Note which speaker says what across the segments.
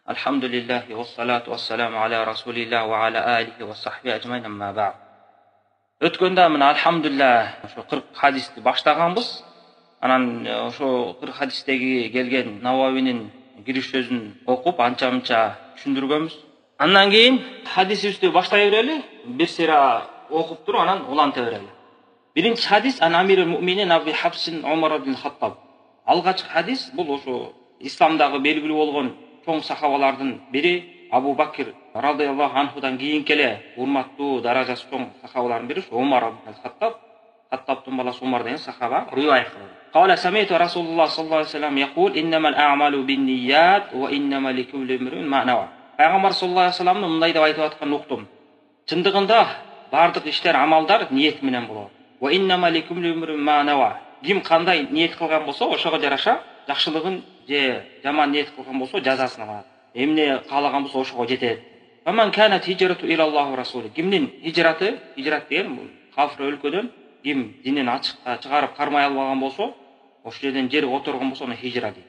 Speaker 1: Alhamdulillahi wassalatu wassalamu ala rasulillah wa ala alihi wa sahbihi ajmain amma ba'd. Өткөндө мына алхамдулилlah ошо 40 хадисти баштаганбыз. Анан ошо 40 хадистеги келген Нававинин кириш сөзүн окуп, анча-мынча түшүндүргөнбүз. Андан кийин хадисибизди баштай берели, бир сыйра окуп туруп анан уланта берели. Биринчи хадис ан Амирул Муъминин Аби Хабсин Умар ибн Хаттаб. Алгачкы хадис бул ошо исламдагы белгилүү болгон чоң сахабалардын бири Абу Бакр радыйаллаху анхудан кийинки эле урматтуу даражасы чоң сахабалардын бири Умар ибн Хаттаб. Хаттабтын баласы Умар деген сахаба риваят кылды. Кала самиту Расулуллах саллаллаху алейхи ва саллям якул иннамал а'малу бинният ва иннама ликулли имрин ма нава. Пайгамбар саллаллаху алейхи ва салламдын мындай деп айтып атканын уктум. Чындыгында бардык иштер, амалдар ниет менен болот. Ва иннама ликулли имрин ма нава. Ким кандай ниет кылган болсо, ошого жараша жакшылыгын же жаман ниет кылган болсо жазасын алат. Эмне каалаган болсо ошого жетет. Фаман канат хижрату илаллахи ва расули. Кимдин хижрат деген бул кафир өлкөдөн ким динин ачыкка чыгарып кармай албаган болсо, ошол жерден жер которгон болсо аны хижра дейт.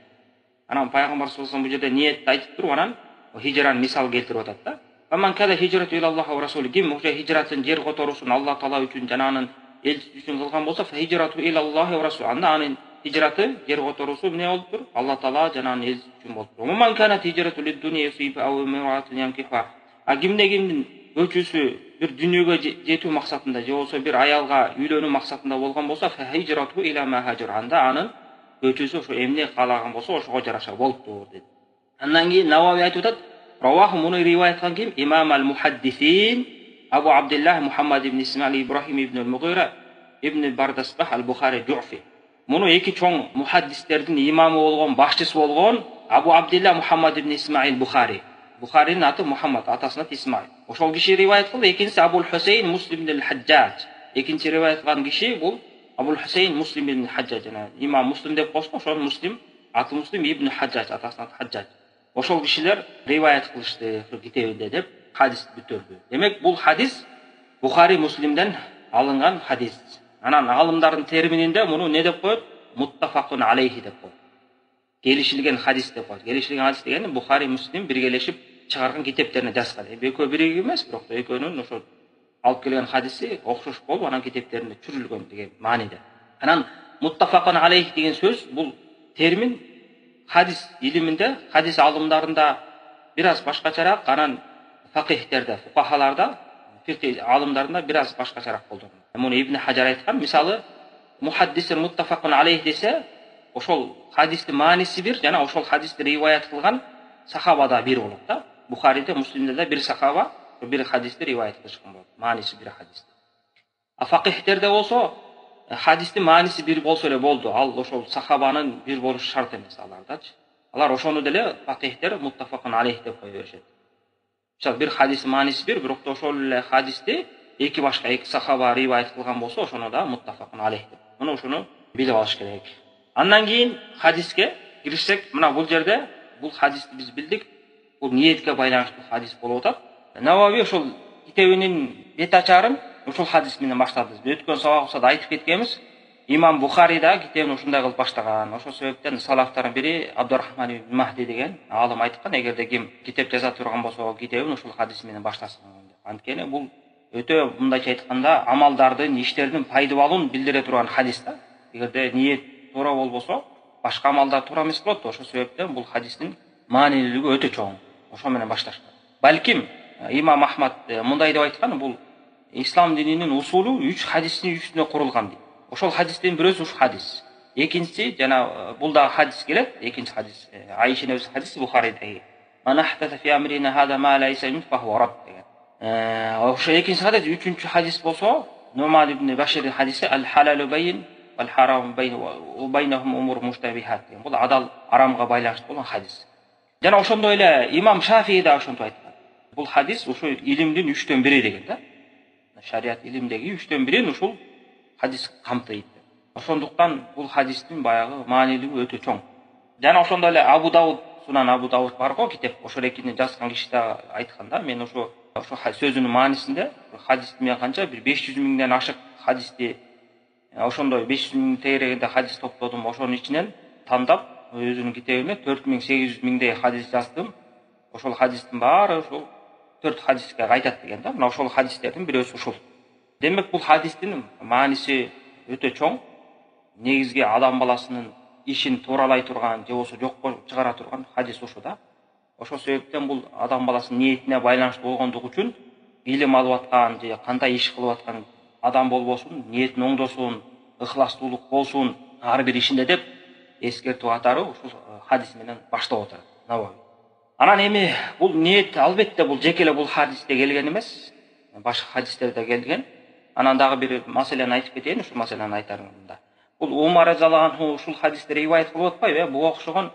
Speaker 1: Анан пайгамбар саллаллаху алейхи ва саллям бул жерде ниетти айтып туруп анан хижраны мисал келтирип атат да. Фаман кана хижрату илаллахи ва расули. Ким ошо хижратын жер которушун Алла таала үчүн жана анын элчиси үчүн кылган болсо, хижрату илаллахи ва расули. Анда анын хижраты жер которусу эмне болуптур? Алла таала жана анын элчиси үчүн болуптур. Ман кана хижрату лид-дуния юсифа ау имраатун ямкиха. Кимдин көчүсү бир дүйнөгө жетүү максатында же болсо бир аялга үйлөнүү максатында болгон болсо, хижрату ила ма хажар. Анда анын көчүсү ошо эмне каалаган болсо ошого жараша болуптур дейт. Андан кийин Навави айтып атат, раваху муну риваят кылган ким? Имам ал-Мухаддисин Абу Абдуллах Мухаммад ибн Исмаил Ибрахим ибн ал-Мугира ибн Бардасбах ал-Бухари Жуфи. Муну эки чоң мухаддистердин имамы болгон, башчысы болгон Абу Абдуллах Мухаммад ибн Исмаил Бухари. Бухаринин аты Мухаммад, атасынын аты Исмаил. Ошол киши риваят кылды. Экинчиси Абул Хусейн Муслим ибн ал-Хаджаж. Экинчи риваят кылган киши бул Абул Хусейн Муслим ибн al-Хаджаж. Имам Муслим деп коюшкан, ошол Муслим, аты Муслим ибн al-Хаджаж, атасынын аты Хаджаж. Ошол кишилер риваят кылышты китебинде деп хадис бүтөрдү. Демек бул хадис Бухари Муслимден алынган хадис. Анан алымдардын термининде муну не деп коет? Muttafaqun alayhi деп коет. Келишилген хадис деп коет. Келишилген хадис дегени Бухари Муслим биргелешип чыгарган китептерине жазган. Экөө бирге эмес, бирок экөөнүн ошо алып келген хадиси окшош болуп, анан китептеринде түшүрүлгөн деген мааниде. Анан muttafaqun alayhi деген сөз бул термин хадис илиминде, хадис алымдарында бир аз башкачараак, анан факихтерде, фукахаларда, фикх алымдарында бир аз башкачараак колдонулат. Муну Ибн Хаджар айткан, мисалы muhaddisин muttafaqun alayhi десе, ошол хадистин мааниси бир, жана ошол хадисти риваят кылган сахабада бир болот да. Бухариде, Муслимде да бир сахаба бир хадисти риваят кылышкан болот. Мааниси бир хадисти. Факихтерде болсо, хадистин мааниси бир болсо эле болду. Ал ошол сахабанын бир болушу шарт эмес алардачы. Алар ошону деле факихтер muttafaqun alayhi деп кое беришет. Мисалы бир хадистин мааниси бир, бирок ошол эле хадисти эки башка эки сахаба риваят кылган болсо, ошону да muttafaqun alayhi деп. Муну ошону билип алыш керек. Андан кийин хадиске киришсек, мына бул жерде бул хадисти биз билдик. Бул ниетке байланыштуу хадис болуп атат. Навави ошол китебинин бет ачарын ошол хадис менен баштады. Өткөн сабагыбызда айтып кеткенбиз. Имам Бухари да китебин ушундай кылып баштаган. Ошол себептен салафтардын бири Абдурахман ибн Махди деген алым айткан, эгерде ким китеп жаза турган болсо, китебин ушул хадис менен баштасын деп. Анткени бул өтө мындайча айтканда амалдардын, иштердин пайдалуулун билдире турган хадис да. Эгерде ниет туура болбосо, башка амалдар туура эмес болот. Ошол себептен бул хадистин маанилүүлүгү өтө чоң. Ошол менен башташкан. Балким Имам Ахмад мындай деп айткан, бул ислам дининин усулу 3 хадистин үстүнө курулган дейт. Ошол хадистин бирөөсү ушу хадис. Экинчиси жана бул да хадис келет. Экинчи хадис Айшанын өз хадиси Бухаридеги. Манахтата фи амрина хада ма лайса мин фаху рад деген. Ошо экинчи хадис, үчүнчү хадис болсо Нуман ибн Баширдин хадиси ал-халалу байин вал харам байин ва байнахум умур муштабихат деген. Бул адал арамга байланыштуу болгон хадис. Жана ошондой эле Имам Шафии да ошонтип айткан. Бул хадис ушу илимдин 3төн 1 деген да. Шариат илимдеги 3төн 1 ушул хадис камтыйт. Ошондуктан бул хадистин баягы маанилүүлүгү өтө чоң. Жана ошондой эле Абу Дауд, Сунан Абу Дауд бар го китеп. Ошол экини жазган киши да айткан да, мен ошо сөзүнүн маанисинде хадисти мен канча бир 500 миңден ашык хадисти, ошондой 500 миң тегерегинде хадис топтодум. Ошонун ичинен тандап өзүнүн китебине 4800 миңдей хадис жаздым. ошол хадистин баары ушул 4 хадиске кайтат деген да. Мына ошол хадистердин бирөөсү ушул. Демек бул хадистин мааниси өтө чоң. Негизги адам баласынын ишин тууралай турган же болбосо жокко чыгара турган хадис ушу да. Ошол себептен бул адам баласынын ниетине байланыштуу болгондугу үчүн илим алып аткан же кандай иш кылып аткан адам болбосун, ниетин оңдосун, ыхластуулук болсун ар бир ишинде деп эскертүү катары ушул хадис менен баштап отурат Навави. Анан эми бул ниет албетте бул жеке эле бул хадисте келген эмес, башка хадистерде келген. Анан дагы бир маселени айтып кетейин, ушул маселени айтарымда. Бул Умар разияллаху анху ушул хадисти риваят кылып атпайбы? Буга окшогон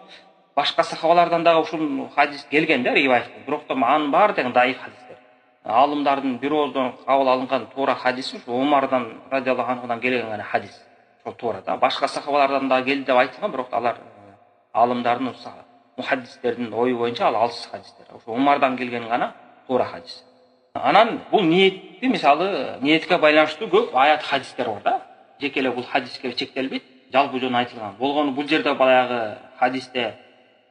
Speaker 1: башка сахабалардан дагы ушул хадис келген да, риваят кылып. Бирок да анын баары деген даиф хадистер. Алымдардын бирөөдөн кабыл алынган туура хадис ушул Умардан радияллаху анхудан келген гана хадис. Ошол туура да. Башка сахабалардан да келди деп айтылган, бирок алар алымдардын мухаддистердин ою боюнча ал алсыз хадистер. Ошо Умардан келген гана туура хадис. Анан бул ниетти мисалы ниетке байланыштуу көп аят хадистер бар да. Жеке эле бул хадиске чектелбейт, жалпы жөн айтылган. Болгону бул жерде баягы хадисте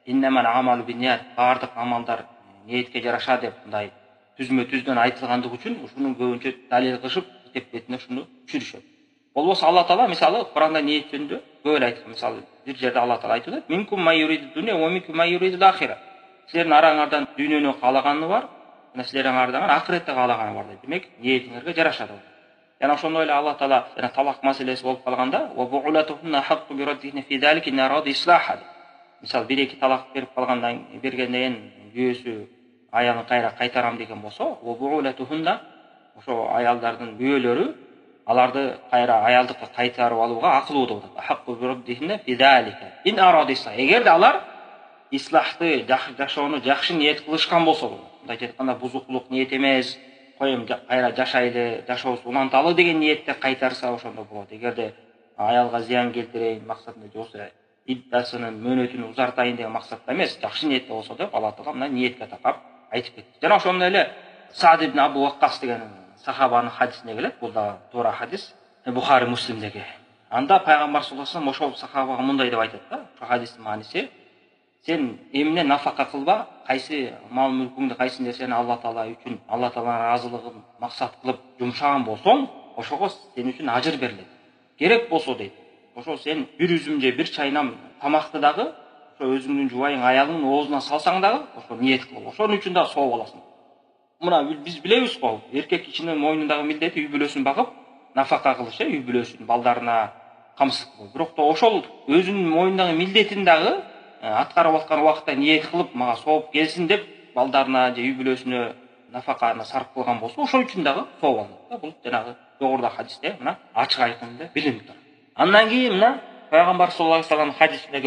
Speaker 1: иннамал амалу бинният, бардык амалдар ниетке жараша деп мындай түзмө-түздөн айтылгандыгы үчүн ушунун көбүнчө далил кылышып китеп бетине ушуну түшүрүшөт. Болбосо Алла Таала мисалы Куранда ниет жөнүндө көп эле айткан. Мисалы бир жерде Алла Таала айтып атат: "Минкум майюриду дуня ва минкум майюриду ахира." Силердин араңардан дүйнөнү каалаганы бар, жана силердин араңардан ахиретти каалаганы бар дейт. Демек, ниетиңерге жараша дейт. Жана ошондой эле Алла Таала жана талак маселеси болуп калганда: "Ва бу'улатухунна хаққу би раддихна фи залика ин арада ислаха." Мисалы бир-эки талак берип калгандан бергенден күйөөсү аялын кайра кайтарам деген болсо, "Ва бу'улатухунна" ошо аялдардын күйөөлөрү аларды кайра аялдыкка кайтарып алууга акылуу деп атат. Хаққу би раддихна фи залика ин арада ислаха. Эгерде алар ислахты, жашоону жакшы ниет кылышкан болсо, мындай айтканда бузуклук ниет эмес, коем кайра жашайлы, жашообузду уланталы деген ниетте кайтарса ошондо болот. Эгерде аялга зыян келтирейин максатында же болбосо иддасынын мөөнөтүн узартайын деген максатта эмес, жакшы ниетте болсо деп Алла Таала мына ниетке такап айтып кетти. Жана ошондой эле Саад ибн Абу Ваккас деген сахабанын хадисине келет. Бул да туура хадис. Бухари Муслимдеги. Анда пайгамбар саллаллаху алейхи вассалам ошол сахабага мындай деп айтат да. Ошол хадистин мааниси: "Сен эмне нафака кылба, кайсы мал мүлкүңдү, кайсы нерсени Алла Таала үчүн, Алла Тааланын ыраазылыгын максат кылып жумшаган болсоң, ошого сен үчүн ажыр берилет. Керек болсо" дейт. Ошо сен бир үзүм же бир чайнам тамакты дагы ошо өзүңдүн жубайың аялыңдын оозуна салсаң дагы ошо ниет кыл. Ошонун үчүн дагы сооп аласың. Мына биз билебиз го, эркек кишинин мойнундагы милдети үй бүлөсүн багып, нафака кылыш, үй бүлөсүн, балдарына камсыз кылуу. Бирок да ошол өзүнүн мойнундагы милдетин дагы аткарып аткан убакытта ниет кылып, мага сооп келсин деп, балдарына же үй бүлөсүнө нафаканы сарп кылган болсо, ошол үчүн дагы сооп алынат. Бул жанагы жогоруда хадисте мына ачык айкын деп билинип турат. Андан кийин мына пайгамбар саллаллаху алейхи вассалам хадисине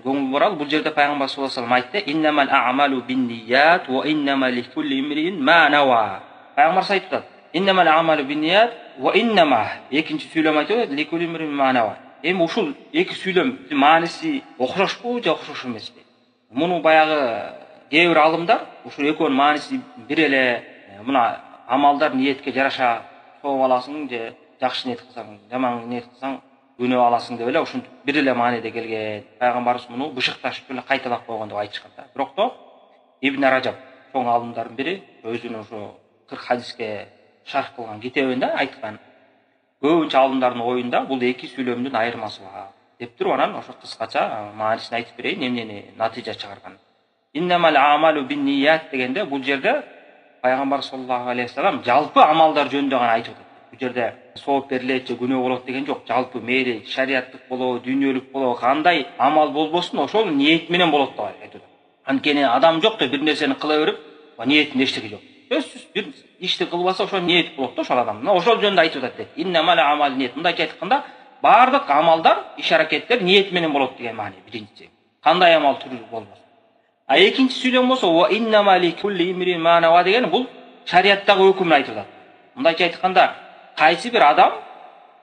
Speaker 1: көңүл бурал. Бул жерде пайгамбар саллаллаху алейхи вассалам айтты: "Иннамал а'малу бинният ва иннама ликулли имриин ма нава." Пайгамбар айтып атат: "Иннамал а'малу бинният ва иннама" экинчи сүйлөм айтып атат: "Ликулли имриин ма нава." Эми ушул эки сүйлөм мааниси окшошпу же окшош эмеспи? Муну баягы кээ бир алымдар ушул экөөнүн мааниси бир эле. Мына амалдар ниетке жараша сооп аласың же жакшы ниет кылсаң, жаман ниет кылсаң күнөө аласың деп эле ушинтип бир эле мааниде келген. Пайгамбарыбыз муну бышыкташып эле кайталап койгон деп айтышкан да. Бирок да Ибн Ражаб чоң алымдардын бири өзүнүн ошо 40 хадиске шарх кылган китебинде айткан. Көбүнчө алымдардын оюнда бул эки сүйлөмдүн айырмасы бар деп туруп, анан ошо кыскача маанисин айтып берейин, эмнени натыйжа чыгарган. Иннамал амалу бинният дегенде бул жерде пайгамбар саллаллаху алейхи вассалам жалпы амалдар жөнүндө гана айтып атат. Бул жерде сооп берилет же күнөө болот деген жок. Жалпы мейли шариаттык болобу, дүйнөлүк болобу, кандай амал болбосун ошол ниет менен болот деп айтып атат. Анткени адам жок да бир нерсени кыла берип, ниетинде эчтеке жок. Сөзсүз бир ишти кылбаса ошо ниет болот да ошол адам. Ошол жөнүндө айтып атат дейт. Иннамал амал ниет. Мындайча айтканда, бардык амалдар, иш аракеттер ниет менен болот деген маани биринчи. Кандай амал түрү болбосун. А экинчи сүйлөм болсо ва иннама ликулли имрин ма нава деген бул шариаттагы өкүмүн айтып атат. Мындайча айтканда, кайсы бир адам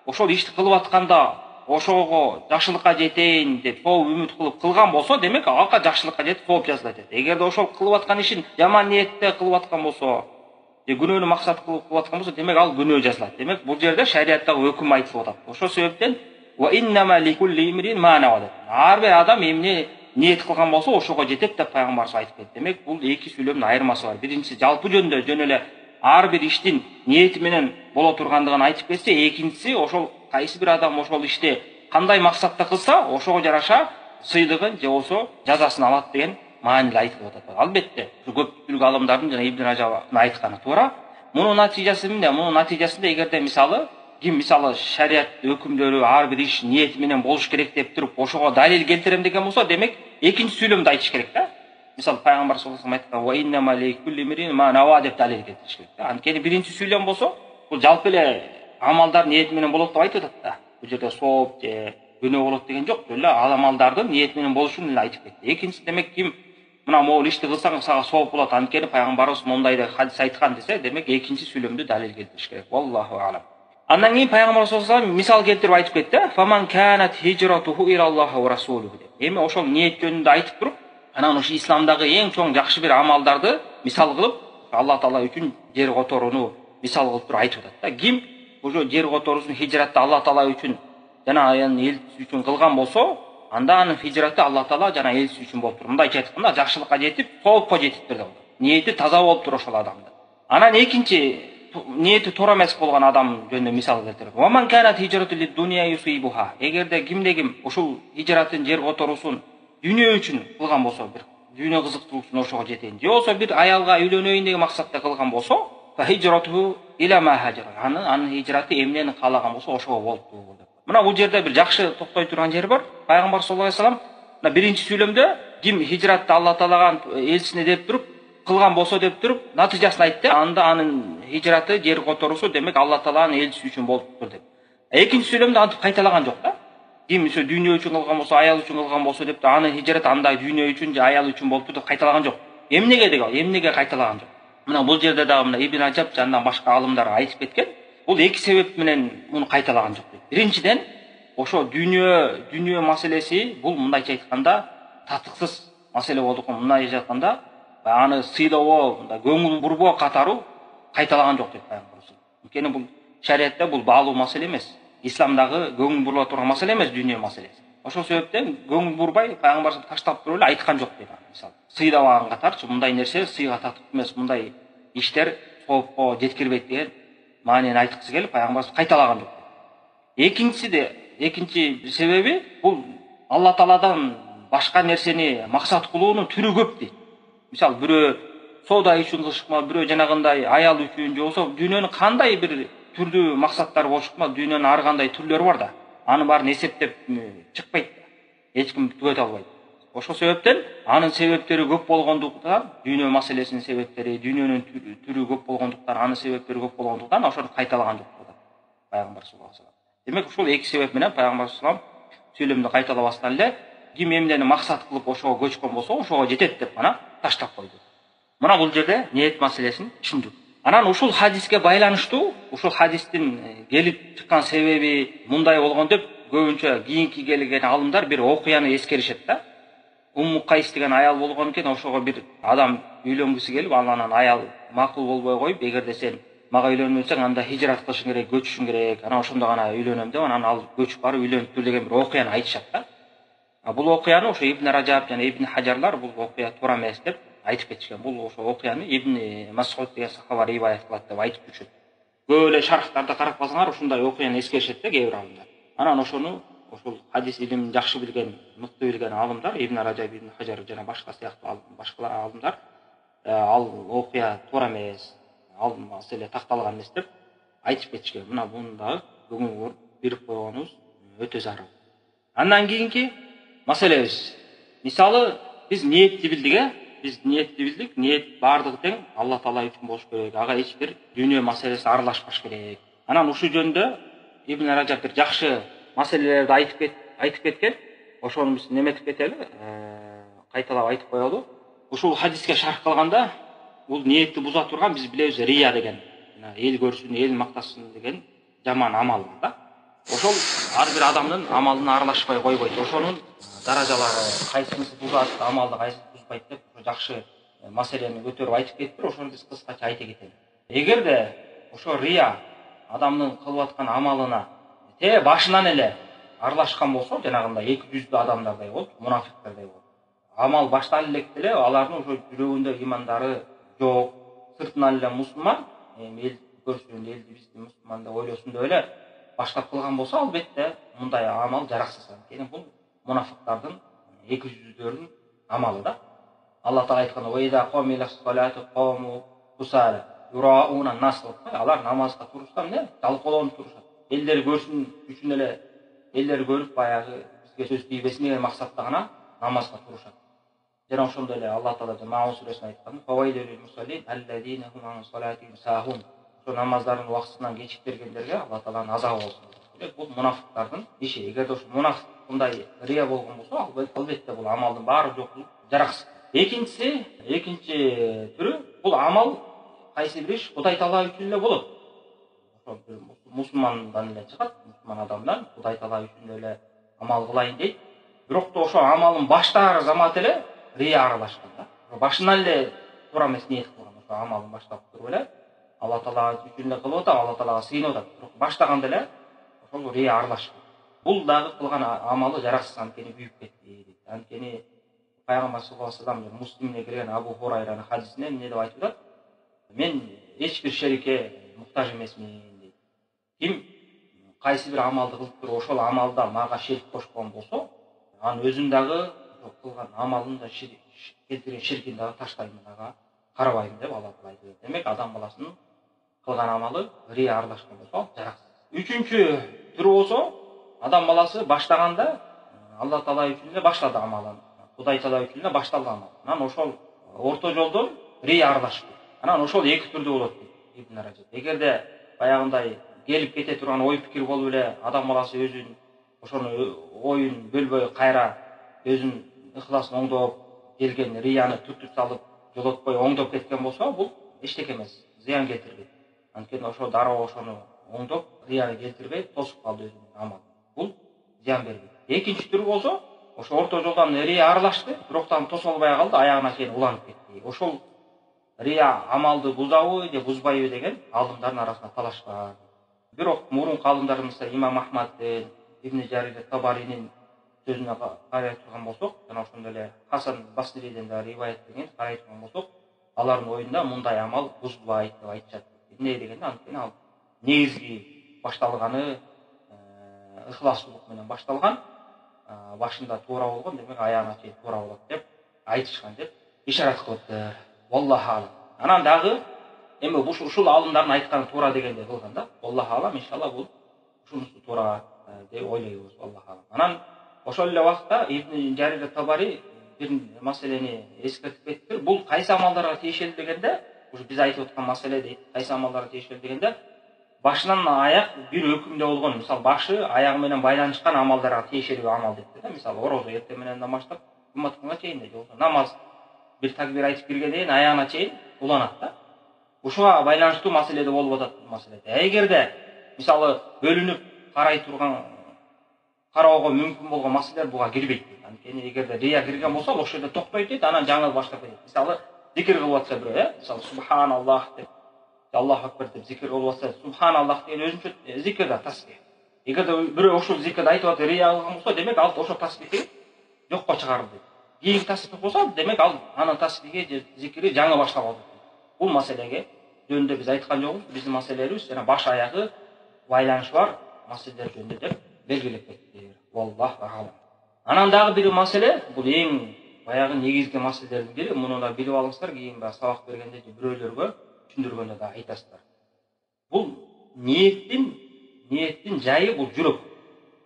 Speaker 1: ошол ишти кылып атканда ошого жакшылыкка жетейин деп сооп үмүт кылып кылган болсо, демек ага жакшылыкка жетип сооп жазылат. Эгерде ошол кылып аткан ишин жаман ниетте кылып аткан болсо, же күнөөнү максат кылып аткан болсо, демек ал күнөө жазылат. Демек бул жерде шариаттагы өкүм айтылып атат. Ошол себептен ва иннама ликулли имрин ма нава. Ар бир адам эмне ниет кылган болсо ошого жетет деп пайгамбарыбыз айтып кетти. Демек бул эки сүйлөмдүн айырмасы бар. Биринчиси жалпы жөндө жөн эле ар бир иштин ниети менен боло тургандыгын айтып кетсе, экинчиси ошол кайсы бир адам ошол ишти кандай максатта кылса, ошого жараша сыйлыгын же болсо жазасын алат деген маанилүү айтылып атат. Албетте, көпчүлүк алымдардын жана Ибн Ражабтын айтканы туура. Мунун натыйжасында эгерде мисалы ким мисалы шарият өкүмдөрү ар бир иш ниети менен болуш керек деп туруп ошого далил келтирем деген болсо, демек экинчи сүйлөмдү айтыш керек да. Мисалы пайгамбар саллаллаху алейхи вассалам айткан ва иннама ликулли мирин ма нава деп далил келтириш керек да. Анткени биринчи сүйлөм болсо, бул жалпы эле амалдар ниети менен болот деп айтып атат да. Бул жерде сооп же күнөө болот деген жок, эле амалдардын ниети менен болушун эле айтып кетти. Экинчиси демек ким мына могул ишти кылсаң сага сооп болот, анткени пайгамбарыбыз мондай деп хадис айткан десе, демек экинчи сүйлөмдү далил келтириш керек. Валлаху алам. Андан кийин пайгамбар саллаллаху алейхи вассалам мисал келтирип айтып кетти. Фаман канат хижратуху илаллахи ва расулуху деп. Эми ошол ниет жөнүндө айтып туруп, анан ошо исламдагы эң чоң жакшы бир амалдарды мисал кылып, Аллах Таала үчүн жер которууну мисал кылып туруп айтып атат да. Ким ошо жер которуусун хижратты Аллах Таала үчүн жана анын элчиси үчүн кылган болсо, анда анын хижраты Аллах Таала жана элчиси үчүн болуп туруп. Мындайча айтканда, жакшылыкка жетип, соопко жетиптир деп. Ниети таза болуп туруп ошол адамдын. Анан экинчи ниети туура эмес болгон адам жөнүндө мисал келтирип. Ва ман канат хижрату лид-дунья юсибуха. Эгерде ким ошол хижратын жер которуусун дүйнө үчүн кылган болсо, бир дүйнө кызыктуулугун ошого жетейин, же болсо бир аялга үйлөнөйүн деген максатта кылган болсо, fa hijratuhu ila ma hajara. Анын хижраты эмнени каалаган болсо ошого болуптур деп. Мына бул жерде бир жакшы токтой турган жер бар. Пайгамбар саллаллаху алейхи вассалам мына биринчи сүйлөмдө ким хижратты Аллах Таалага элчисине деп туруп кылган болсо деп туруп натыйжасын айтты. Анда анын хижраты жер которуусу демек Аллах Тааланын элчиси үчүн болуптур деп. Экинчи сүйлөмдө антип кайталаган жок да. Ким ошо дүйнө үчүн кылган болсо, аял үчүн кылган болсо деп анын хижраты андай дүйнө үчүн же аял үчүн болуптур деп кайталаган жок. Эмнеге деген, эмнеге кайталаган жок. Мына бул жерде дагы мына Ибн Ражаб жандан башка алымдар айтып кеткен. Бул эки себеп менен муну кайталаган жок дейт. Биринчиден, ошо дүйнө маселеси бул мындайча айтканда татыксыз маселе болдукун, мындайча айтканда аны сыйлоо, мындай көңүл бурбоо катары кайталаган жок дейт пайгамбарыбыз. Анткени бул шариатта бул баалуу маселе эмес. Исламдагы көңүл бурула турган маселе эмес дүйнө маселеси. Ошол себептен көңүл бурбай пайгамбарыбыз таштап туруп эле айткан жок дейт. Мисалы, сыйлабаган катарчы мындай нерсе сыйга татык эмес, мындай иштер соопко жеткирбейт деген маанини айткысы келип пайгамбарыбыз кайталаган жок. Экинчи себеби бул Аллах Тааладан башка нерсени максат кылуунун түрү көп дейт. Мисалы, бирөө соода үчүн кылышыкма, бирөө жанагындай аял үчүн же болсо дүйнөнүн кандай бир түрдүү максаттары болушукма, дүйнөнүн ар кандай түрлөрү бар да. Анын баарын эсептеп чыкпайт. Эч ким түгөтө албайт. Ошол себептен анын себептери көп болгондуктан, дүйнө маселесинин себептери, дүйнөнүн түрү көп болгондуктан, анын себептери көп болгондуктан ошону кайталаган жок болот пайгамбар саллаллаху алейхи вассалам. Демек ушул эки себеп менен пайгамбар саллаллаху алейхи вассалам сүйлөмдү кайталабастан эле ким эмнени максат кылып ошого көчкөн болсо, ошого жетет деп мана таштап койду. Мына бул жерде ниет маселесин түшүндүк. Анан ушул хадиске байланыштуу, ушул хадистин келип чыккан себеби мындай болгон деп көбүнчө кийинки келген алымдар бир окуяны эскеришет да. Умму Кайс деген аял болгон экен, ошого бир адам үйлөнгүсү келип, анан аял макул болбой коюп, эгерде сен мага үйлөнбөсөң, анда хижрат кылышың керек, көчүшүң керек, анан ошондо гана үйлөнөм деп, анан ал көчүп барып үйлөнүп тур деген бир окуяны айтышат да. Бул окуяны ошо Ибн Ражаб жана Ибн Хажарлар бул окуя туура эмес деп айтып кетишкен. Бул ошо окуяны Ибн Мас'уд деген сахаба риваят кылат деп айтып жүрүшөт. Көп эле шархтарда карап калсаңар, ушундай окуяны эскеришет да кээ бир алымдар. Анан ошону ошол хадис илимин жакшы билген, мыкты билген алымдар, Ибн Ражаб, Ибн Хажар жана башка сыяктуу башкалар алымдар ал окуя туура эмес, ал маселе такталган эмес деп айтып кетишкен. Мына буну дагы көңүл берип койгонубуз өтө зарыл. Андан кийинки маселебиз. Мисалы, биз ниетти билдик, ниет бардыгы тең Аллах Таала үчүн болуш керек. Ага эч бир дүйнө маселеси аралашпаш керек. Анан ушул жөндө Ибн Ражаб бир жакшы маселелерди айтып кеткен. Ошону биз неметип кетели, кайталап айтып коелу. Ушул хадиске шарх кылганда, бул ниетти буза турган биз билебиз рия деген, эл көрсүн, эл мактасын деген жаман амал бар да. Ошол ар бир адамдын амалына аралашпай койбойт. Ошонун даражалары, кайсынысы бузат, амалды кайсысы бузбайт деп жакшы маселени көтөрүп айтып кетиптир. Ошону биз кыскача айта кетели. Эгерде ошо рия адамдын кылып аткан амалына башынан эле аралашкан болсо, жанагындай эки жүздүү адамдардай болуп, мунафиктардай болуп, амал баштан электе эле алардын ошо жүрөгүндө имандары жок, сыртынан эле мусулман, эл көрсүн, элди бизди мусулман деп ойлосун деп эле баштап кылган болсо, албетте мындай амал жараксыз. Анткени бул мунафыктардын эки жүздөрүнүн амалы да. Алла Таала айткан: "Ва иза камила салату каму кусала юрауна нас". Алар намазга турушса эмне? Жалкоолонуп турушат. Элдер көрсүн үчүн эле, элдер көрүп баягы бизге сөз тийбесин деген максатта гана намазга турушат. Жана ошондой эле Алла Таала Маун сүрөсүндө айткан: "Фавайлил мусаллин аллазина хум ан салатихим сахун". Ошо намаздардын убактысынан кечиктиргендерге Алла Тааланын азабы болсун. Бул мунафыктардын иши. Эгерде ошо мунафык мындай рия болгон болсо, албетте бул амалдын баары жок болуп жараксыз. Экинчи түрү бул амал кайсы бир иш Кудай Таала үчүн эле болот. Ошо мусулмандан эле чыгат, мусулман адамдан Кудай Таала үчүн эле амал кылайын дейт. Бирок да ошо амалын баштаар замат эле рия аралашкан да. Башынан эле туура эмес ниет кылган, ошо амалын баштап туруп эле Алла Таала үчүн эле кылып атам, Алла Таалага сыйынып атат. Бирок баштаганда эле ошол рия аралашкан. Бул дагы кылган амалы жараксыз, анткени күйүп кетти дейт. Анткени Пайгамбар саллаллаху алейхи вассалам Муслимге кирген Абу Хурайранын хадисинде эмне деп айтып атат? Мен эч бир шерикке муктаж эмесмин дейт. Ким кайсы бир амалды кылып туруп ошол амалда мага ширк кошкон болсо, анын өзүн дагы кылган амалын да келтирген ширкин дагы таштайм, ага карабайм деп Алла Таала айтып. Демек адам баласынын кылган амалы рия аралашкан болсо жараксыз. Үчүнчү түрү болсо, адам баласы баштаганда Алла Таала үчүн эле баштады амалын. Кудай Таала үчүн эле башталды амал. Анан ошол орто жолдон рия аралашып. Анан ошол эки түрдүү болот дейт Ибн Раджаб. Эгерде баягындай келип кете турган ой пикир болуп эле адам баласы өзүн ошону оюн бөлбөй кайра өзүн ыхласын оңдоп келген рияны түртүп салып жолотпой оңдоп кеткен болсо, бул эчтеке эмес, зыян келтирбейт. Анткени ошо дароо ошону оңдоп рияны келтирбей тосуп калды өзүнүн амалын. Бул зыян бербейт. Экинчи түрү болсо, ошо орто жолдон рия аралашты, бироктан тосо албай калды, аягына чейин уланып кетти. Ошол рия амалды бузабы же бузбайбы деген алдымдардын арасында талаш бар. Бирок мурунку алдымдарыбызда Имам Ахмаддын, Ибн Жарир Табаринин сөзүнө карай турган болсок, жана ошондой эле Хасан Басриден да риваяттенген карай турган болсок, алардын оюнда мындай амал бузулбайт деп айтышат. Эмне дегенде, анткени ал негизги башталганы ыхласчылык менен башталган, башында туура болгон, демек аягына чейин туура болот деп айтышкан деп ишарат кылыптыр. Wallahu alam. Анан дагы эми ушул алымдардын айтканы туура дегенде кылган да. Wallahu alam, иншалла бул ушунусу туура деп ойлойбуз. Wallahu alam. Анан ошол эле убакта Ибн Жарир Табари бир маселени эскертип кетиптир. Бул кайсы амалдарга тиешелүү дегенде, ушу биз айтып аткан маселе дейт. Кайсы амалдарга тиешелүү дегенде, башынан аяк бир өкүмдө болгон, мисалы башы аягы менен байланышкан амалдарга тиешелүү амал деп да. Мисалы орозо эртең менен баштап кыматканга чейин же болсо намаз бир такбир айтып киргенден аягына чейин уланат да. Ушуга байланыштуу маселеде болуп атат бул маселеде. Эгерде мисалы бөлүнүп карай турган, кароого мүмкүн болгон маселелер буга кирбейт. Анткени эгерде рия кирген болсо, ошол жерде токтойт дейт, анан жаңы баштап кетет. Мисалы зикир кылып атса бирөө, мисалы субханаллах деп, Аллаху акбар деп зикир кылып атса, субханаллах деген өзүнчө зикир да, тасбих. Эгерде бирөө ошол зикирди айтып атып рия кылган болсо, демек ал ошол тасбихи жокко чыгарылды. Кийинки тасбих болсо, демек ал анын тасбихи же зикири жаңы баштап алды. Бул маселеге жөнүндө биз айткан жокпуз. Биздин маселелерибиз жана баш аягы байланышы бар маселелер жөнүндө деп белгилеп кеттик. Wallahu alam. Анан дагы бир маселе, бул эң баягы негизги маселелердин бири, муну да билип алыңыздар, кийин сабак бергенде же бирөөлөргө түшүндүргөндө да айтасыздар. Бул ниеттин жайы бул жүрөк.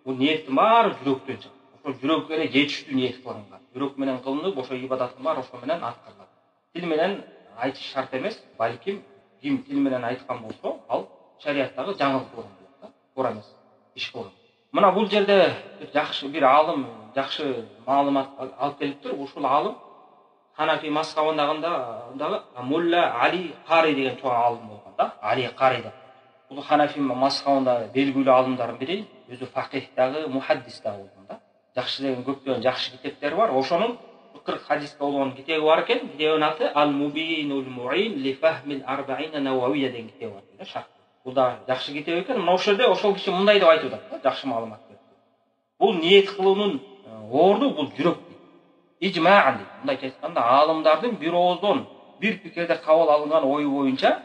Speaker 1: Бул ниеттин баары жүрөктөн чыгат. Ошо жүрөккө эле жетиштүү ниет кылынган. Жүрөк менен кылынып, ошо ибадаттын баары ошо менен аткарылат. Тил менен айтыш шарт эмес, балким ким тил менен айткан болсо, ал шариаттагы жаңылык болгон болот да. Туура эмес иш кылган. Мына бул жерде жакшы бир алым, жакшы маалымат алып келиптир. Ушул алым Ханафи мазхабындагы Мулла Али Кари деген чоң алым болгон да. Али Кари деп. Бул Ханафи мазхабында белгилүү алымдардын бири, өзү факих дагы, мухаддис дагы болгон да. Жакшы деген көптөгөн жакшы китептери бар. Ошонун 40 хадиске болгон китеби бар экен. Китебинин аты Ал-Мубинул Муин ли Фахмил Арбаина Нававия деген китеби бар да. Шарт. Бул да жакшы китеп экен. Мына ошол жерде ошол киши мындай деп айтып атат да, жакшы маалымат берди. Бул ниет кылуунун орду бул жүрөк дейт. ижмаан дейт. Мындайча айтканда аалымдардын бир ооздон бир пикирде кабыл алынган ою боюнча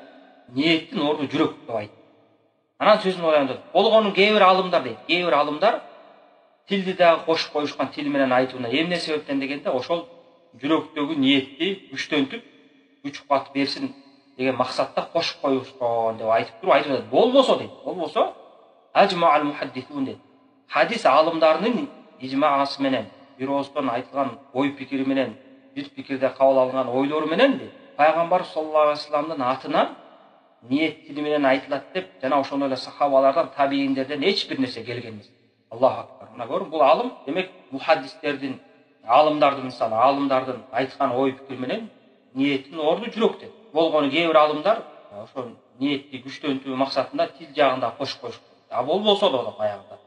Speaker 1: ниеттин орду жүрөк деп айтты. Анан сөзүн баяндады. Болгону кээ бир аалымдар дейт. Кээ бир аалымдар тилди дагы кошуп коюшкан, тил менен айтууна эмне себептен дегенде ошол жүрөктөгү ниетти күчтөнтүп, күч кубат берсин деген максатта кошуп коюшкан деп айтып туруп айтып атат. Болбосо дейт. Болбосо ажмаал мухаддисун дейт. Хадис аалымдарынын ижмаасы менен, бир ооздон айтылган ой пикири менен, бир пикирде кабыл алынган ойлору менен дейт. Пайгамбар саллаллаху алейхи вассаламдын атынан ниет тили менен айтылат деп жана ошондой эле сахабалардан, табииндерден эч бир нерсе келген эмес. Аллаху акбар. Мына көрүң, бул алым, демек мухаддистердин, аалымдардын, мисалы аалымдардын айткан ой пикир менен ниеттин орду жүрөк деп. Болгону кээ бир аалымдар ошо ниетти күчтөнтүү максатында тил жагында кошуп коюшкан. Болбосо да баягыда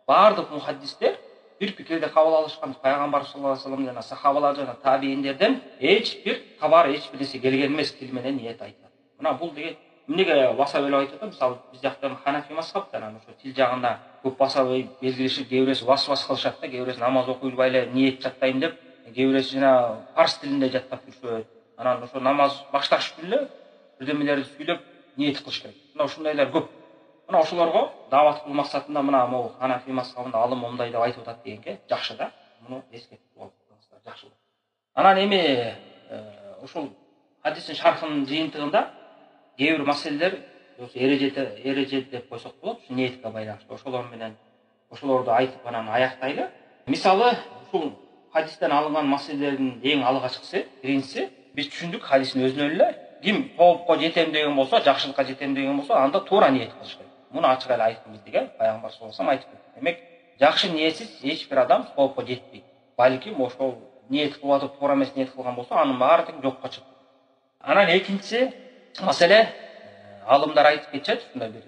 Speaker 1: бардык мухаддистер бир пикирде кабыл алышкан. Пайгамбар саллаллаху алейхи вассалам жана сахабалар жана табииндерден эч бир кабар, эч бир нерсе келген эмес, тил менен ниет айтылат. Мына бул деген эмнеге баса белип айтып атам? Мисалы биз жакта ханафи мазхаб жана ошо тил жагында көп баса белгилешип, кээ бирөөсү васвас кылышат да, кээ бирөөсү намаз окуйбай эле ниет жаттайм деп, кээ бирөөсү жана фарс тилинде жаттап жүрүшөт. Анан ошо намаз башташып эле бирдемелерди сүйлөп ниет кылыш керек. Мына ушундайлар көп. Мына ошолорго даават кылуу максатында мына могу ханафи мазхабында алым мындай деп айтып атат дегенге жакшы да. Муну эскертип коюңуздар, жакшы. Анан эми ушул хадистин шархынын жыйынтыгында кээ бир маселелер, эреже деп койсок болот, ушу ниетке байланыштуу. Ошолор менен ошолорду айтып анан аяктайлы. Мисалы, ушул хадистен алынган маселелердин эң алгачкысы, биринчиси, биз түшүндүк хадистин өзүнөн эле, ким тоопко жетем деген болсо, жакшылыкка жетем деген болсо, анда туура ниет кылыш керек. Муну ачык эле айткан бизге Пайгамбар саллаллаху алейхи вассалам айтып кетти. Демек, жакшы ниетсиз эч бир адам тоопко жетпейт. Балким ошол ниет кылып атып, туура эмес ниет кылган болсо, анын баары тең жокко чыгат. Анан экинчиси маселе, алымдар айтып кетишет, ушундай бир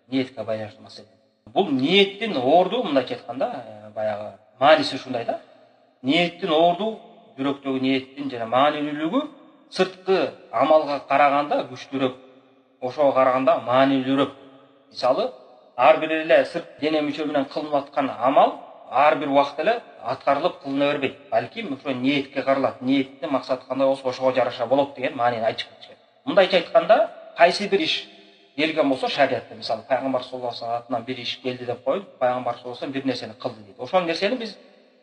Speaker 1: ниетке байланыштуу маселе. Бул ниеттин орду, мындайча айтканда, баягы мааниси ушундай да. Ниеттин орду, жүрөктөгү ниеттин жана маанилүүлүгү сырткы амалга караганда күчтүүрөөк, ошого караганда маанилүүрөөк. Мисалы, ар бир эле сырт дене мүчө менен кылынып аткан амал ар бир убакта эле аткарылып кылына бербейт. Балким ошо ниетке каралат. Ниеттин максаты кандай болсо ошого жараша болот деген маанини айтып кетишет. Мындайча айтканда, кайсы бир иш келген болсо шариатта, мисалы Пайгамбар саллаллаху алейхи вассалам атынан бир иш келди деп коюп, Пайгамбар саллаллаху алейхи вассалам бир нерсени кылды дейт. Ошол нерсени биз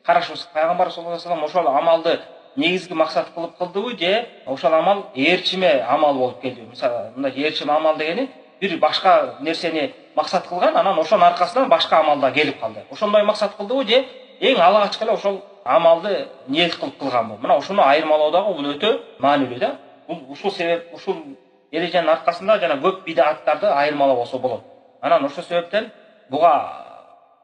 Speaker 1: карашыбыз, Пайгамбар саллаллаху алейхи вассалам ошол амалды негизги максат кылып кылдыбы же ошол амал ээрчиме амал болуп келдиби? Мисалы, мындай ээрчиме амал дегени бир башка нерсени максат кылган, анан ошонун аркасынан башка амалда келип калды. Ошондой максат кылдыбы же эң алгачкы эле ошол амалды ниет кылып кылганбы? Мына ушуну айырмалоо дагы бул өтө маанилүү да. Бул ушул себеп, ушул эреженин аркасында жана көп бидаттарды айырмалоо болсо болот. Анан ошол себептен буга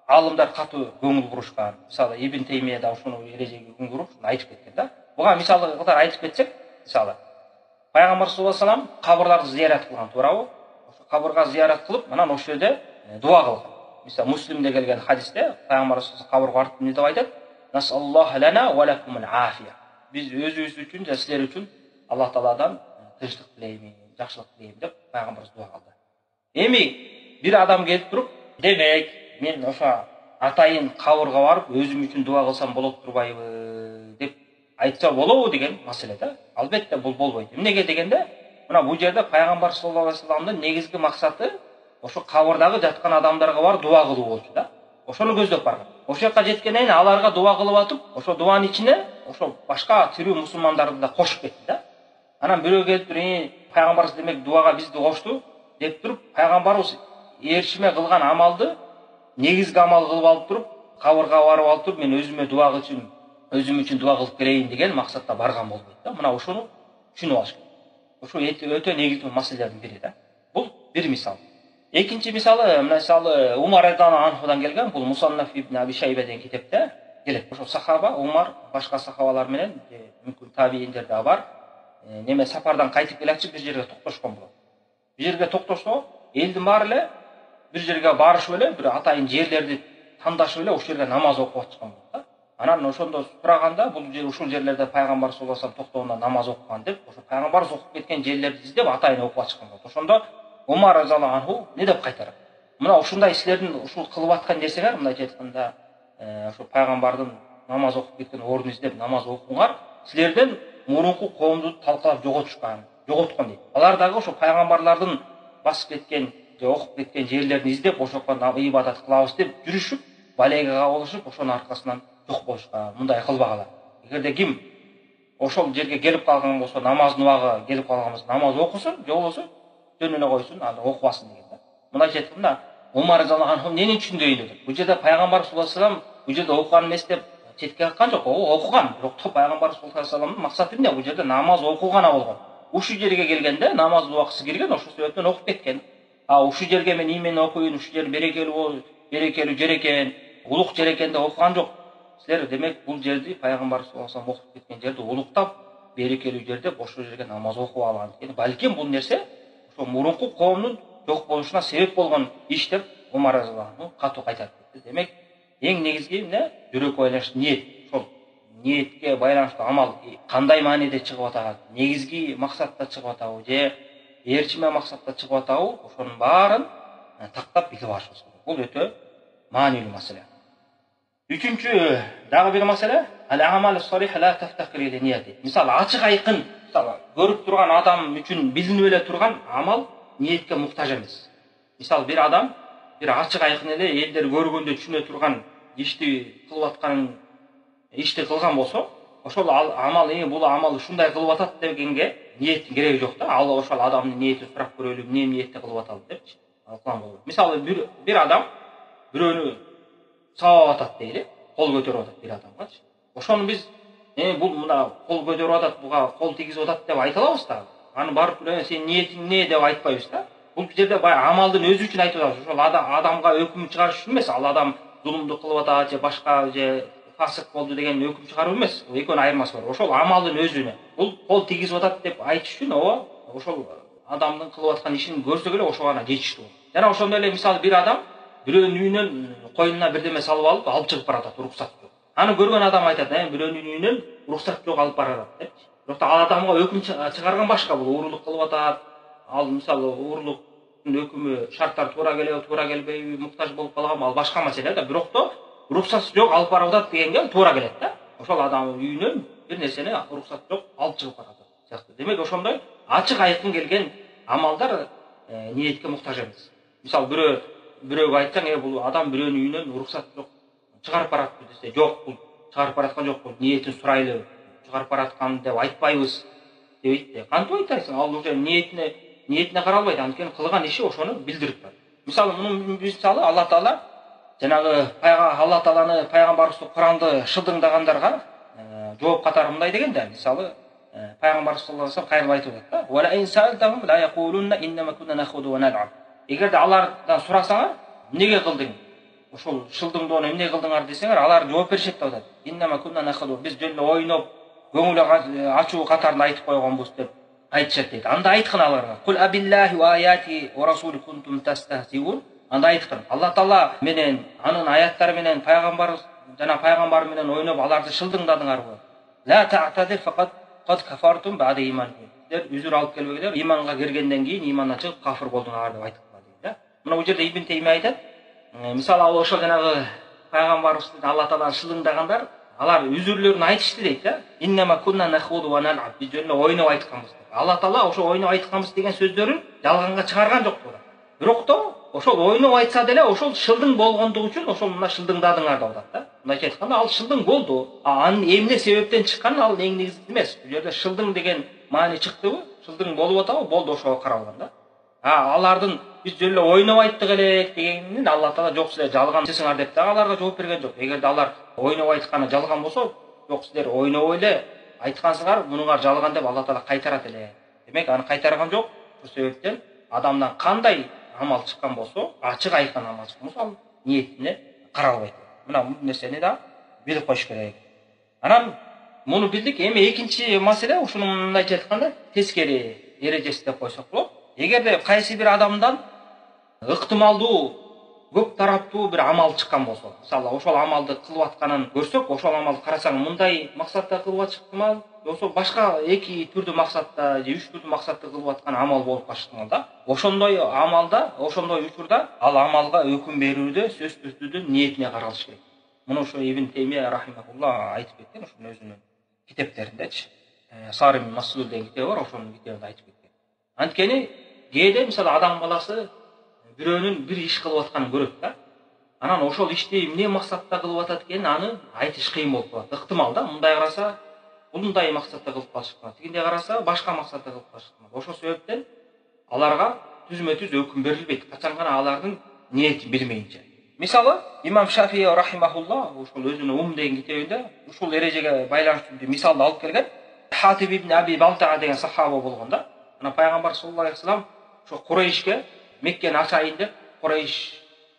Speaker 1: алымдар катуу көңүл бурушкан. Мисалы Ибн Теймия да ушуну эрежеге көңүл буруп айтып кеткен да. Буга мисалы катары айтып кетсек, мисалы Пайгамбар саллаллаху алейхи вассалам кабырларды зиярат кылган, туурабы? Ошо кабырга зиярат кылып, анан ошол жерде дуа кылган. Мисалы Муслимде келген хадисте Пайгамбар саллаллаху кабырга барып эмне деп айтат? Насаллаху лана ва лакумул афия. Биз өзүбүз үчүн жана силер үчүн Аллах Тааладан тынчтык тилейм, жакшылык тилейм деп Пайгамбарыбыз дуа кылды. Эми бир адам келип туруп, демек мен ошо атайын кабырга барып өзүм үчүн дуа кылсам болот турбайбы деп айтса болобу деген маселе да. Албетте бул болбойт. Эмнеге дегенде, мына бул жерде Пайгамбар саллаллаху алейхи вассаламдын негизги максаты ошо кабырдагы жаткан адамдарга барып дуа кылуу болчу да. Ошону көздөп барган. Ошол жака жеткенден кийин аларга дуа кылып атып, ошо дуанын ичине ошо башка тирүү мусулмандарды да кошуп кетти да. Анан бирөө келип туруп, Пайгамбарыбыз демек дуага бизди кошту деп туруп, Пайгамбарыбыз ээрчиме кылган амалды негизги амал кылып алып туруп, кабырга барып алып туруп, мен өзүм үчүн дуа кылып келейин деген максатта барган болбойт да. Мына ушуну түшүнүп алыш керек. Ушу өтө негизги маселелердин бири да. Бул бир мисал. Экинчи мисалы, мисалы Умар радхияллаху анхудан келген, бул Мусаннаф ибн Аби Шайба деген китепте келет. Ошо сахаба Умар башка сахабалар менен, мүмкүн табииндер да бар. Неме сапардан кайтып келатчы бир жерге токтошкон болот. Бир жерге токтошсо, элдин баары эле бир жерге барышып эле, бир атайын жерлерди тандашып эле ошол жерде намаз окуп атышкан болот да. Анан ошондо сураганда, бул жер ушул жерлерде Пайгамбар саллаллаху алейхи вассалам токтогонда намаз окуган деп, ошо Пайгамбарыбыз окуп кеткен жерлерди издеп атайын окуп атышкан болот. Ошондо Умар радхияллаху анху не деп кайтарат? Мына ушундай силердин ушул кылып аткан нерсеңер, мындайча айтканда, ошо Пайгамбардын намаз окуп кеткен орун издеп намаз окуңар, силерден мурунку коомду талкалап жоготкон дейт. Алар дагы ошо пайгамбарлардын басып кеткен же окуп кеткен жерлерин издеп ошокко ибадат кылабыз деп жүрүшүп, балеге кабылышып, ошонун аркасынан жок болушкан. Мындай кылбагалар. Эгерде ким ошол жерге келип калган болсо, намаздын убагы келип калган болсо, намаз окусун, же болбосо жөн эле койсун, аны окубасын деген да. Мындайча айтканда, Умар разияллаху анху эмнени түшүндүрөйүн деп. Бул жерде пайгамбар саллаллаху алейхи вассалам бул жерде окуган эмес деп четке каккан жок. Окуган. Бирок пайгамбар саллаллаху алейхи вассаламдын максаты эмне? Бул жерде намаз окуу гана болгон. Ушул жерге келгенде намаздын убакыты кирген, ошол себептен окуп кеткен. Ушул жерге мен имени окуйын, ушул жер берекелүү жер экен, улук жер экен деп окуган жок. Силер демек бул жерди пайгамбар саллаллаху алейхи вассалам окуп кеткен жерди улуктап, берекелүү жер деп ошол жерге намаз окуп алган. Балким бул нерсе ошо мурунку коомдун жок болушуна себеп болгон иш деп Умар разияллаху анху катуу кайтарып кетти. Демек эң негизги эмне? Жүрөккө байланыштуу ниет. Ошол ниетке байланыштуу амал кандай мааниде чыгып атат? Негизги максатта чыгып атабы же ээрчиме максатта чыгып атабы? Ошонун баарын тактап билип алышыбыз керек. Бул өтө маанилүү маселе. Үчүнчү дагы бир маселе, ал-амал салих ла тафтакир или нияти. Мисалы ачык айкын, мисалы көрүп турган адам үчүн билинип эле турган амал ниетке муктаж эмес. Мисалы бир адам бир ачык айкын эле элдер көргөндө түшүнө турган ишти кылып атканын ишти кылган болсо, ошол амал бул амал ушундай кылып атат дегенге ниеттин кереги жок да. Ал ошол адамдын ниетин сурап көрөлү, эмне ниетте кылып аталы депчи. Алкан болот. Мисалы бир адам бирөөнү сабап атат дейли, кол көтөрүп атат бир адамгачы. Ошону биз бул мына кол көтөрүп атат, буга кол тийгизип атат деп айта алабыз да. Аны барып сен ниетиң эмне деп айтпайбыз да. Бул жерде баягы амалдын өзү үчүн айтып атабыз. Ошол адамга өкүм чыгарыш үчүн эмес. Ал адам зулумду кылып атат же башка же фасык болду деген өкүм чыгаруу эмес. Бул экөөнүн айырмасы бар. Ошол амалдын өзүнө бул кол тийгизип атат деп айтыш үчүн ошол адамдын кылып аткан ишин көрсөк эле ошого гана жетиштүү болот. Жана ошондой эле мисалы бир адам бирөөнүн үйүнөн койнуна бирдеме салып алып чыгып баратат, уруксат жок. Аны көргөн адам айтат, бирөөнүн үйүнөн уруксат жок алып баратат депчи. Бирок ал адамга өкүм чыгарган башка, бул уурулук кылып атат. Ал мисалы уурулуктун өкүмү шарттар туура келеби, туура келбейби, муктаж болуп калганбы, ал башка маселе да. Бирок уруксаты жок алып барып атат дегенге туура келет да. Ошол адамдын үйүнөн бир нерсени уруксаты жок алып чыгып баратат сыяктуу. Демек ошондой ачык айкын келген амалдар ниетке муктаж эмес. Мисалы бирөөгө айтсаң, бул адам бирөөнүн үйүнөн уруксат жок чыгарып баратпы десе, жок, бул чыгарып бараткан жок, бул ниетин сурайлы, чыгарып бараткан деп айтпайбыз дебейт де. Кантип айтасың? Ал уже ниетине каралбайт, анткени кылган иши ошону билдирип турат. Мисалы мунун мисалы Алла Таала жанагы Алла Тааланы пайгамбарыбыз Куранды шылдыңдагандарга жооп катары мындай деген да. Мисалы пайгамбар саллаллаху алейхи вассалам кайрылып айтып атат да: "Ва ла ин саалтахум ла якулунна иннама кунна нахуду ва нал'аб." Эгерде алардан сурасаңар, эмнеге кылдың? Ошол шылдыңдоону эмне кылдыңар десеңер, алар жооп беришет деп атат. Иннама кунна нахуду, биз жөн эле ойноп, көңүл ачуу катарында айтып койгонбуз деп айтышат дейт. Анда айткын аларга: "Кул абиллахи ва аяти ва расули кунтум тастахзиун." Анда айткын: Алла Таала менен, анын аяттары менен, пайгамбар менен ойноп аларды шылдыңдадыңарбы? Ла та'тадир фaqat qad kafartum ba'da imankum. Силер үзүр алып келбеңдер, иманга киргенден кийин имандан чыгып кафир болдуңар деп айткан да. Мына бул жерде Ибн Тейми айтат, мисалы ошол жанагы пайгамбарыбызды Алла Тааланы шылдыңдагандар, алар үзүрлөрүн айтышты дейт да. Иннама кунна нахуду ва нал'аб. Биз жөн эле ойноп айтканбыз. Алла Таала ошо ойноп айтканбыз деген сөздөрүн жалганга чыгарган жок да. Бирок ошол ойноп айтса деле ошол шылдың болгондугу үчүн ошол мына шылдыңдадыңар деп атат да. Мындайча айтканда, ал шылдың болду. Анын эмне себептен чыкканын ал эң негизги эмес. Бул жерде шылдың деген маани чыктыбы? Шылдың болуп атабы? Болду, ошого каралган да. Алардын биз жөн эле ойноп айттык элек дегенин Алла Таала жок, силер жалган айтасыңар деп дагы аларга жооп берген жок. Эгерде алар ойноп айтканы жалган болсо, жок, силер ойноп эле айткансыңар, мунуңар жалган деп Алла Таала кайтарат эле. Демек аны кайтарган жок. Ошол себептен адамдан кандай амал чыккан болсо, ачык айткан амал чыккан болсо, ал ниетине каралбайт. Мына бул нерсени да билип коюш керек. Анан муну билдик. Эми экинчи маселе ушуну мындайча айтканда тескери эрежеси деп койсок болот. Эгерде кайсы бир адамдан ыктымалдуу, көп тараптуу бир амал чыккан болсо, мисалы ошол амалды кылып атканын көрсөк, ошол амалды карасаң, мындай максатта кылып атышктымал, болсо башка эки түрдүү максатта же үч түрдүү максатта кылып аткан амал болуп калыштымал да. Ошондой амалда, ошондой учурда ал амалга өкүм берүүдө сөзсүз түрдө ниетине каралыш керек. Муну ошо Ибн Теймия рахимахулла айтып кеткен ошонун өзүнүн китептериндечи. Сарим Маслул деген китеби бар, ошонун китебинде айтып кеткен. Анткени кээде мисалы адам баласы бирөөнүн бир иш кылып атканын көрөт да. Анан ошол ишти эмне максатта кылып атат экенин аны айтыш кыйын болуп калат. Ыктымал да, мындай караса бул мындай максатта кылып калышкан, тигиндей караса башка максатта кылып калышкан. Ошол себептен аларга түзмө-түз өкүм берилбейт, качан гана алардын ниетин билмейинче. Мисалы, имам Шафии рахимахулла ошол өзүнүн деген китебинде ушул эрежеге байланыштуу мисалды алып келген. Хатиб ибн Аби Балтаа деген сахаба болгон да. Анан пайгамбар саллаллаху алейхи вассалам ошо Курайшке Меккени ачайын деп, Курайш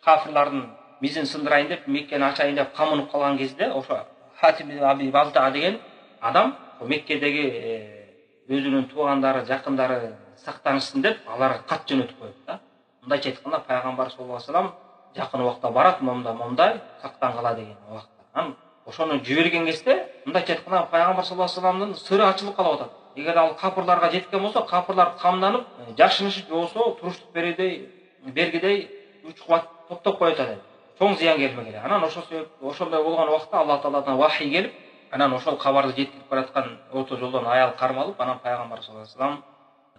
Speaker 1: кафирлардын мизин сындырайын деп Меккени ачайын деп камынып калган кезде ошо Хатиб ибн Аби Балтаа деген адам Меккедеги өзүнүн туугандары, жакындары сактанышсын деп аларга кат жөнөтүп коет да. Мындайча айтканда пайгамбар саллаллаху алейхи вассалам жакын убакта барат, момдай сактангыла деген убакта. Анан ошону жиберген кезде мындайча айтканда пайгамбар саллаллаху алейхи вассаламдын сыры ачылып калып атат. Эгер ал капырларга жеткен болсо, капырлар камданып, жашынышып болсо, туруштук бергидей 3 кубат топтоп коет атат. Чоң зыян келмегиле. Анан ошондой болгон убакта Алла Тааладан вахий келип, анан ошол кабарды жеткирип бараткан орто жолдон аял кармалып, анан пайгамбар саллаллаху алейхи вассалам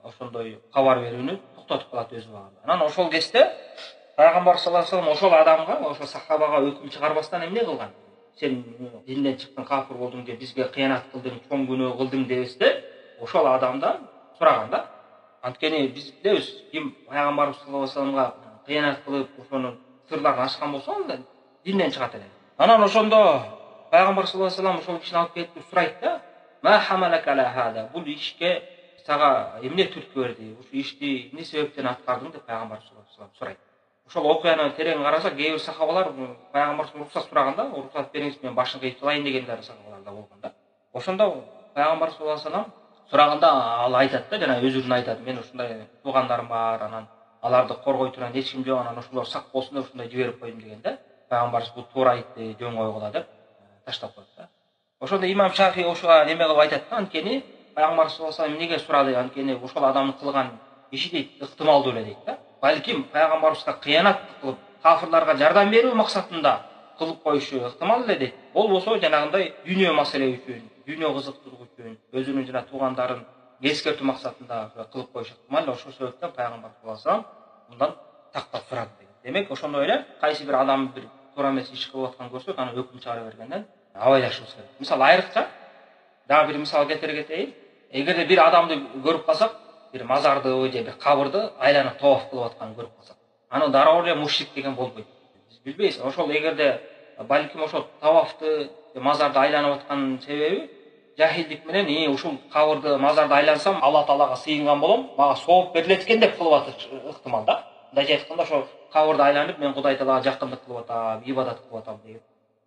Speaker 1: ошондой кабар берүүнү токтотуп калат өз убагында. Анан ошол кезде пайгамбар саллаллаху алейхи вассалам ошол адамга, ошол сахабага өкүм чыгарбастан эмне кылган? Сен динден чыккан кафир болдуң деп, бизге кыянат кылдың, чоң күнөө кылдың дебесте, ошол адамдан сураган да. Анткени биз билебиз, ким пайгамбар саллаллаху алейхи вассаламга кыянат кылып, ошонун сырларын ачкан болсо, анда динден чыгат эле. Анан ошондо пайгамбар саллаллаху алейхи вассалам ошол кишини алып келип сурайт да: "Ма хамалака ала хада?" Бул ишке сага эмне түрткү берди? Ушу ишти эмне себептен аткардың деп пайгамбар саллаллаху алейхи вассалам сурайт. Ошол окуяны терең караса, кээ бир сахабалар пайгамбардан уруксат сураганда, уруксат бериңиз, мен башын кыйып кылайын дегендер сахабалар да болгон да. Ошондо пайгамбар саллаллаху алейхи вассалам сураганда ал айтат да, жана өзүрүн айтат: "Мен ушундай туугандарым бар, анан аларды коргой турган эч ким жок, анан ошолор сак болсун деп ушундай жиберип койдум" дегенде, пайгамбарыбыз бул туура айтты, жөн койгула деп таштап коет да. Ошондо имам Шафии ошого неме кылып айтат да, анткени пайгамбар саллаллаху алейхи вассалам эмнеге сурады? Анткени ошол адамдын кылган иши дейт, ыктымалдуу эле дейт да. Балким пайгамбарыбызга кыянат кылып, кафирларга жардам берүү максатында кылып коюшу ыктымал эле дейт. Болбосо жанагындай дүйнө маселе үчүн, дүйнө кызыктыруу үчүн, өзүнүн жана туугандарын эскертүү максатында кылып коюшу ыктымал. Ошол себептен пайгамбар саллаллаху алейхи вассалам мындан тактап сурады деген. Демек, ошондой эле кайсы бир адам бир туура эмес иш кылып атканын көрсөк, аны өкүм чыгара бергенден абайлашыбыз керек. Мисалы, айрыкча дагы бир мисал келтире кетейин. Эгерде бир адамды көрүп калсак, бир мазарды же бир кабырды айланып таваф кылып атканын көрүп калсак, аны дароо эле мушрик деген болбойт. Биз билбейбиз. Ошол эгерде балким ошол тавафты, мазарды айланып аткан себеби жахилдик менен, ушул кабырды, мазарды айлансам, Алла Таалага сыйынган болом, мага сооп берилет экен деп кылып атыш ыктымал да. Мындайча айтканда, ошол кабырды айланып, мен Кудай Таалага жакындык кылып атам, ибадат кылып атам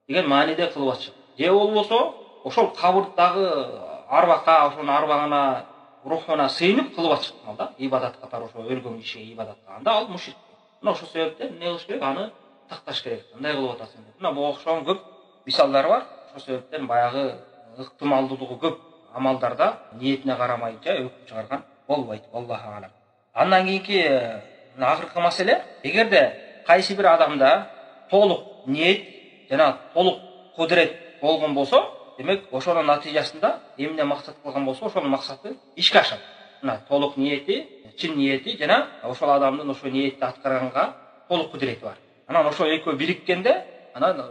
Speaker 1: деген мааниде кылып атышат. Же болбосо, ошол кабырдагы арбакка, ошонун арбагына, рухуна сыйынып кылып атышат да, ибадат катары, ошо өлгөн кишиге ибадатка. Анда ал мушрик. Мына ошол себептен эмне кылыш керек? Аны такташ керек. Мындай кылып атасың деп. Мына бул окшогон көп мисалдар бар. Ошол себептен баягы ыктымалдуулугу көп амалдарда ниетине карамайынча өкүм чыгарган болбойт. Аллаху алам. Андан кийинки акыркы маселе, эгерде кайсы бир адамда толук ниет жана толук кудурет болгон болсо, демек ошонун натыйжасында эмне максат кылган болсо, ошонун максаты ишке ашат. Мына толук ниети, чын ниети жана ошол адамдын ошо ниетти аткарганга толук кудурети бар. Анан ошол экөө бириккенде, анан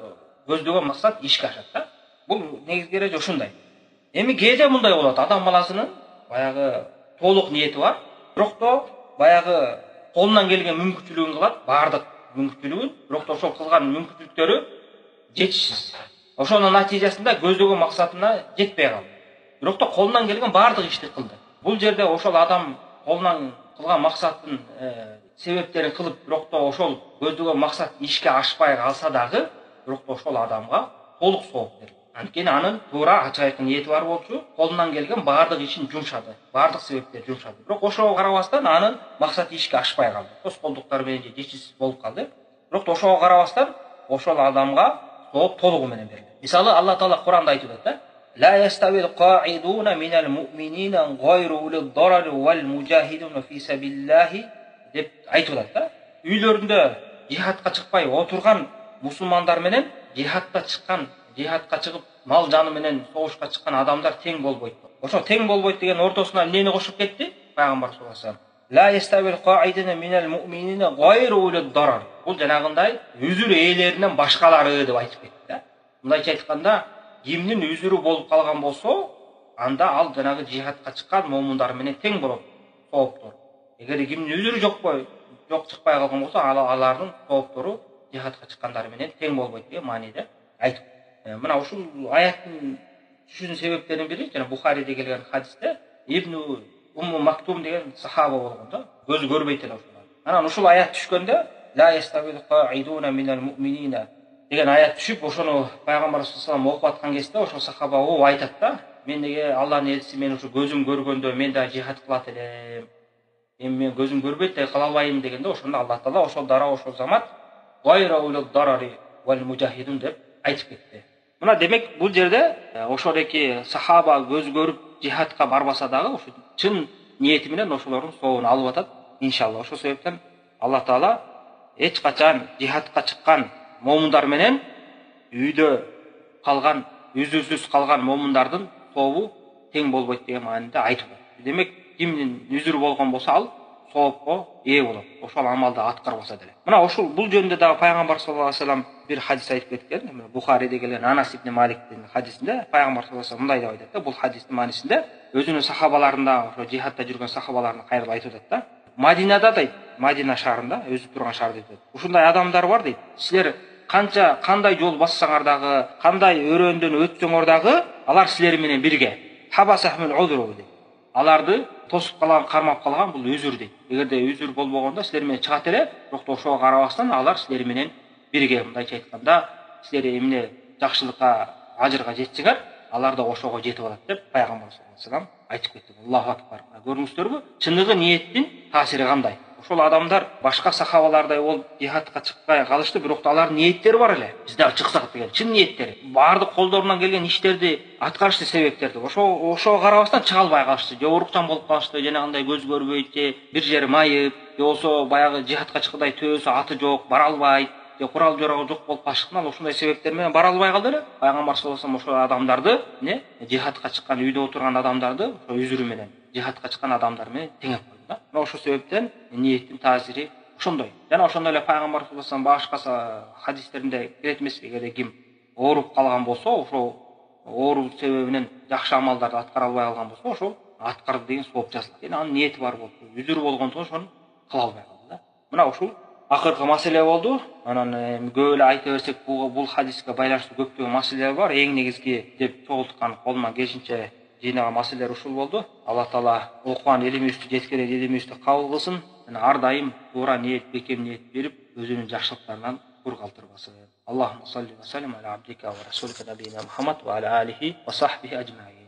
Speaker 1: көздөгөн максат ишке ашат да. Бул негизги эреже ушундай. Эми кээде мындай болот, адам баласынын баягы толук ниети бар, бирок то баягы колунан келген мүмкүнчүлүгүн кылат, баардык мүмкүнчүлүгүн, бирок то ошол кылган мүмкүнчүлүктөрү жетишсиз. Ошонун натыйжасында көздөгөн максатына жетпей калды. Бирок то колунан келген баардык ишти кылды. Бул жерде ошол адам колунан кылган максаттын себептерин кылып, бирок то ошол көздөгөн максат ишке ашпай калса дагы, бирок то ошол адамга толук сооп берилет. Анткени анын туура ачык айкын ниети бар болчу, колунан келген баардык ишин жумшады, баардык себептерди жумшады. Бирок ошого карабастан анын максаты ишке ашпай калды. Тоскоолдуктар менен жетишсиз болуп калды. Бирок то ошого карабастан ошол адамга сооп толугу менен берилет. Мисалы, Алла Таала Куранда айтып атат: "Ла яставил қаидуна минал муъминина гайру улил дарар вал мужахидуна фи сабилиллахи" деп айтып атат да. Үйлөрүндө жихадка чыкпай отурган мусулмандар менен жихадқа чыгып мал жаны менен согушка чыккан адамдар тең болбойт. Ошо тең болбойт деген ортосуна эмнени кошуп кетти? Пайгамбар саллаллаху алейхи вассалам. Ла яставил қаидина минал муъминина гайру улид дарар. Бул жанагындай үзүр ээлеринен башкалары деп айтып кетти. Мындайча айтканда, кимдин үзүрү болуп калган болсо, анда ал жанагы жихадка чыккан момундар менен тең болот, сооптор. Эгер кимдин үзүрү жок чыкпай калган болсо, алардын сооптору жихадка чыккандар менен тең болбойт деген мааниде айтып. Мына ушул аяттын түшүүнүн себептеринин бири жана Бухариде келген хадисте Ибн Умму Мактум деген сахаба болгон да, көзү көрбөйт эле ушулар. Анан ушул аят түшкөндө ла яставил қаидуна минал муъминина деген аят түшүп, ошону пайгамбар саллаллаху алейхи вассалам окуп аткан кезде ошол сахаба ооп айтат да, мен неге Алланын элчиси мен ушу көзүм көргөндө мен да жихад кылат элем. Эми мен көзүм көрбөйт да кыла албайм дегенде ошондо Аллах Таала ошол дара ошол замат гайра улул дарари вал мужахидун деп айтып кетти. Мына демек бул жерде ошол эки сахаба көз көрүп жихадка барбаса дагы ошо чын ниети менен ошолордун сообун алып атат иншалла. Ошол себептен Аллах Таала эч качан жихадка чыккан момундар менен үйдө калган, үзүрсүз калган момундардын сообу тең болбойт деген мааниде айтып атат. Демек кимдин үзүрү болгон болсо ал соопко ээ болот, ошол амалды аткарбаса деле. Мына ошол бул жөнүндө дагы пайгамбар саллаллаху алейхи вассалам бир хадис айтып кеткен. Бухариде келген Анас ибн Маликтин хадисинде пайгамбар саллаллаху алейхи вассалам мындай деп айтат да, бул хадистин маанисинде өзүнүн сахабаларында, ошо жихадда жүргөн сахабаларына кайрылып айтып атат да. Мадинада дейт, Мадина шаарында, өзү турган шаар дейт. Ушундай адамдар бар дейт. Силер кандай жол бассаңар дагы, кандай өрөөндөн өтсөңөр дагы, алар силер менен бирге. Хабасахмул узру дейт. Аларды тосуп калган, кармап калган бул үзүр дейт. Эгерде үзүр болбогондо силер менен чыгат эле, бирок ошого карабастан алар силер менен бирге. Мындайча айтканда, силер эмне жакшылыкка, ажырга жетсеңер, алар да ошого жетип алат деп пайгамбар саллаллаху алейхи вассалам айтып кетти. Аллаху акбар. Көрүңүздөрбү? Чындыгы ниеттин таасири кандай? Ошол адамдар башка сахабалардай болуп жихадка чыкпай калышты, бирок алардын ниеттери бар эле. Биз дагы чыксак деген чын ниеттери. Баардык колдорунан келген иштерди аткарышты, себептерди. Ошого карабастан чыга албай калышты. Же оорукчан болуп калышты, жанагындай көз көрбөйт, же бир жери майып, же болсо баягы жихадка чыккандай төбөсү аты жок, бара албайт, же курал жарагы жок болуп калышкандан ошондой себептер менен бара албай калды эле. Пайгамбар саллаллаху алейхи вассалам ошол адамдарды, жихадка чыккан, үйдө отурган адамдарды ошо үзүрү менен жихадка чыккан адамдар менен тең алып койду да. Мына ошол себептен ниеттин таасири ошондой. Жана ошондой эле пайгамбар саллаллаху алейхи вассалам башка хадистеринде келет эмеспи, эгерде ким ооруп калган болсо, ошол ооруу себебинен жакшы амалдарды аткара албай калган болсо, ошол аткарды деген сооп жазылат. Эми анын ниети бар болуп, үзүрү болгондугу ошону кыла албай калды да. Мына ушул акыркы маселе болду. Анан көп эле айта берсек, бул хадиске байланыштуу көптөгөн маселелер бар. Эң негизги деп чогулткан, колуман келишинче жыйнаган маселелер ушул болду. Аллах Таала окуган илимибизди жеткирет, илимибизди кабыл кылсын. Ар дайым туура ниет, бекем ниет берип, өзүнүн жакшылыктарынан кур калтырбасын. Аллахумма салли ва саллим аля абдика ва расулика набийина Мухаммад ва аля алихи ва сахбихи ажмаин.